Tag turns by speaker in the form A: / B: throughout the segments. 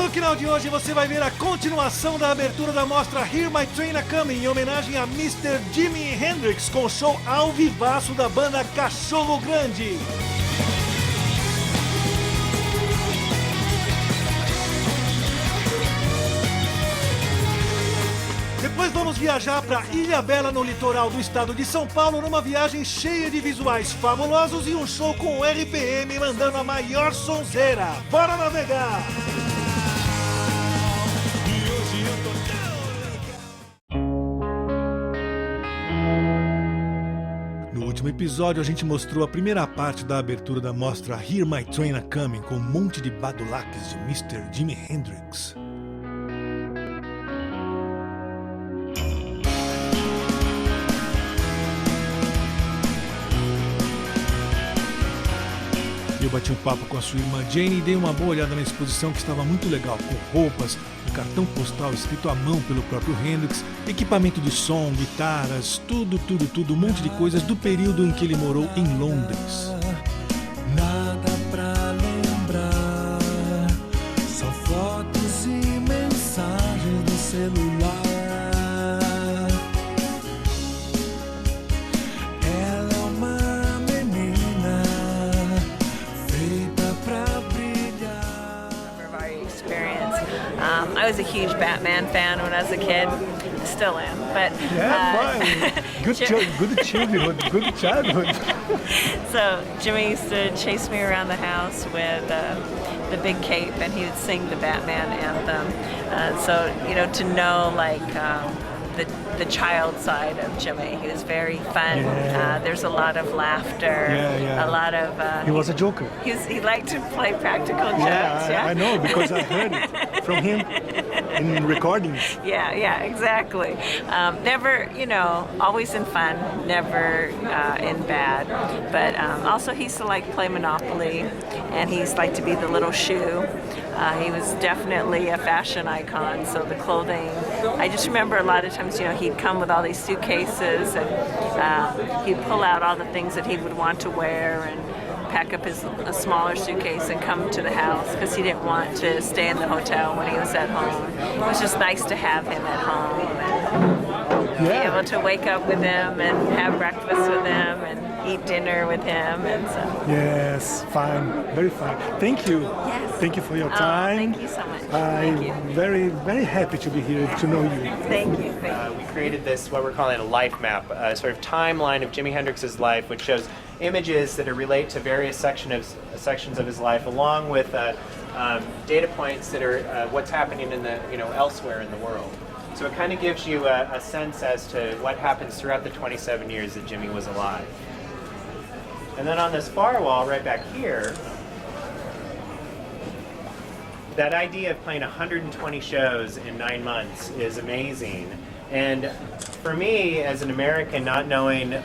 A: No final de hoje você vai ver a continuação da abertura da mostra Hear My Train A Coming em homenagem a Mr. Jimi Hendrix com o show ao vivaço da banda Cachorro Grande. Depois vamos viajar para Ilha Bela, no litoral do estado de São Paulo, numa viagem cheia de visuais fabulosos e um show com RPM mandando a maior sonzeira. Bora navegar! No último episódio a gente mostrou a primeira parte da abertura da mostra Hear My Train A Coming com um monte de badulaques de Mr. Jimi Hendrix. Eu bati um papo com a sua irmã Jane e dei uma boa olhada na exposição, que estava muito legal, com roupas, um cartão postal escrito à mão pelo próprio Hendrix, equipamento de som, guitarras, tudo, um monte de coisas do período em que ele morou em Londres.
B: Nada pra lembrar, só fotos e mensagens no celular.
C: I was a huge Batman fan when I was a kid. Still am, but
A: Good childhood.
C: So Jimmy used to chase me around the house with the big cape, and he would sing the Batman anthem. So to know the child side of Jimmy, he was very fun.
A: Yeah.
C: There's a lot of laughter.
A: Yeah.
C: A lot of.
A: He was a joker.
C: He liked to play practical jokes.
A: I know, because I heard it from him in recordings.
C: Yeah, exactly. Never, always in fun, never in bad. But also he used to play Monopoly, and he used to be the little shoe. He was definitely a fashion icon, so the clothing, I just remember a lot of times, he'd come with all these suitcases, and he'd pull out all the things that he would want to wear and pack up a smaller suitcase and come to the house, because he didn't want to stay in the hotel when he was at home. It was just nice to have him at home and be able to wake up with him and have breakfast with him and eat dinner with him, and so.
A: Yes, fine, very fine. Thank you.
C: Yes.
A: Thank you for your time.
C: Thank you so much.
A: I'm very, very happy to be here to know you.
C: Thank you.
D: We created this, what we're calling a life map, a sort of timeline of Jimi Hendrix's life, which shows images that relate to various sections of his life, along with data points that are what's happening in the elsewhere in the world. So it kind of gives you a sense as to what happens throughout the 27 years that Jimmy was alive. And then on this far wall, right back here, that idea of playing 120 shows in 9 months is amazing. And for me, as an American, not knowing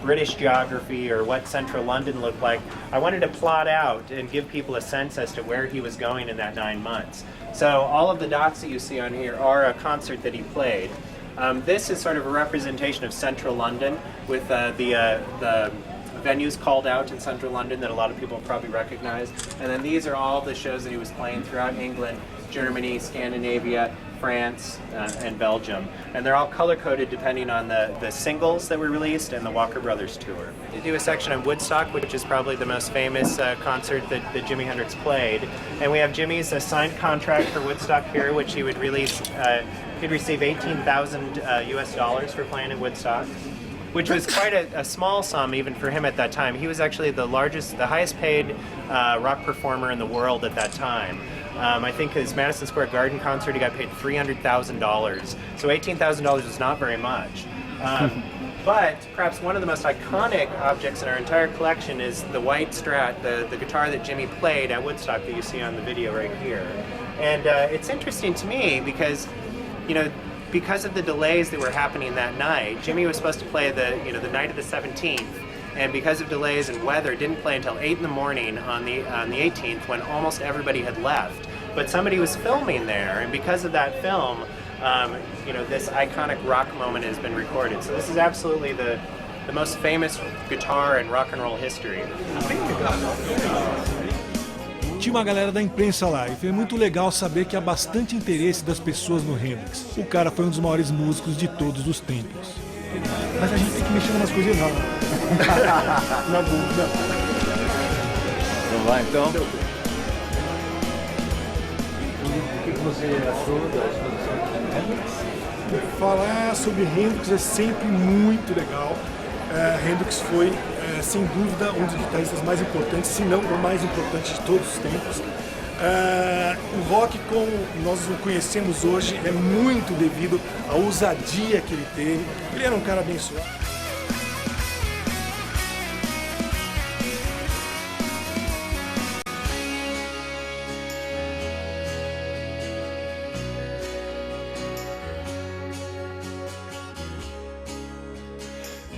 D: British geography or what central London looked like, I wanted to plot out and give people a sense as to where he was going in that 9 months. So all of the dots that you see on here are a concert that he played. This is sort of a representation of central London, with the venues called out in central London that a lot of people probably recognize. And then these are all the shows that he was playing throughout England, Germany, Scandinavia, France, and Belgium. And they're all color-coded depending on the singles that were released and the Walker Brothers tour. They do a section on Woodstock, which is probably the most famous concert that Jimi Hendrix played. And we have Jimmy's signed contract for Woodstock here, which he would release, he'd receive $18,000 US for playing in Woodstock, which was quite a small sum even for him at that time. He was actually the highest paid rock performer in the world at that time. I think his Madison Square Garden concert, he got paid $300,000. So $18,000 is not very much. But perhaps one of the most iconic objects in our entire collection is the white Strat, the guitar that Jimmy played at Woodstock that you see on the video right here. And it's interesting to me because, because of the delays that were happening that night, Jimmy was supposed to play the night of the 17th. And because of delays and weather, didn't play until 8 in the morning on the 18th, when almost everybody had left. But somebody was filming there, and because of that film, this iconic rock moment has been recorded. So this is absolutely the most famous guitar in rock and roll history.
A: Tinha uma galera da imprensa lá e foi muito legal saber que há bastante interesse das pessoas no Hendrix. O cara foi um dos maiores músicos de todos os tempos.
E: Mas a gente tem que mexer em umas coisas erradas. Na dúvida.
F: Vamos lá então?
E: O que você achou da exposição do Hendrix? Falar sobre Hendrix é sempre muito legal. Hendrix foi, sem dúvida, um dos guitarristas mais importantes, se não o mais importante de todos os tempos. O rock, como nós o conhecemos hoje, é muito devido à ousadia que ele teve. Ele era um cara abençoado.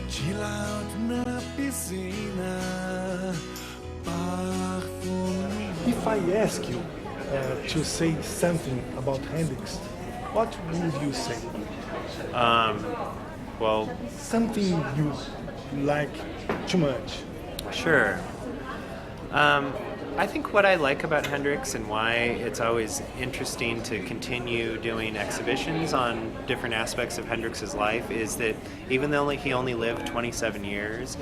B: Chill out na piscina,
E: If I ask you to say something about Hendrix, what would you say?
D: Well,
E: Something you like too much.
D: sure. I think what I like about Hendrix and why it's always interesting to continue doing exhibitions on different aspects of Hendrix's life is that even though he only lived 27 years,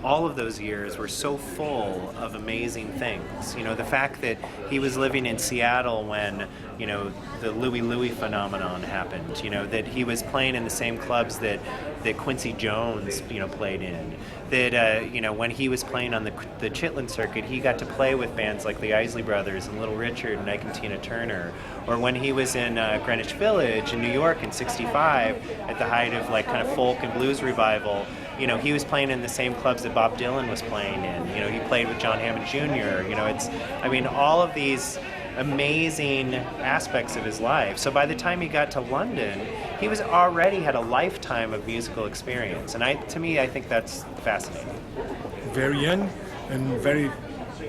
D: all of those years were so full of amazing things. You know, the fact that he was living in Seattle when, you know, the Louie Louie phenomenon happened, you know, that he was playing in the same clubs that Quincy Jones, you know, played in. That, you know, when he was playing on the Chitlin circuit, he got to play with bands like the Isley Brothers and Little Richard and Ike and Tina Turner. Or when he was in Greenwich Village in New York in '65 at the height of like kind of folk and blues revival, you know, he was playing in the same clubs that Bob Dylan was playing in. You know, he played with John Hammond Jr. You know, I mean, all of these amazing aspects of his life. So by the time he got to London, he was already had a lifetime of musical experience. And to me, I think that's fascinating.
E: Very young and very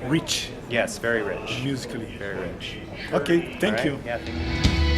E: rich
D: Yes, very rich.
E: musically.
D: Very rich.
E: Okay, thank
D: All right?
E: you.
D: Yeah, thank you.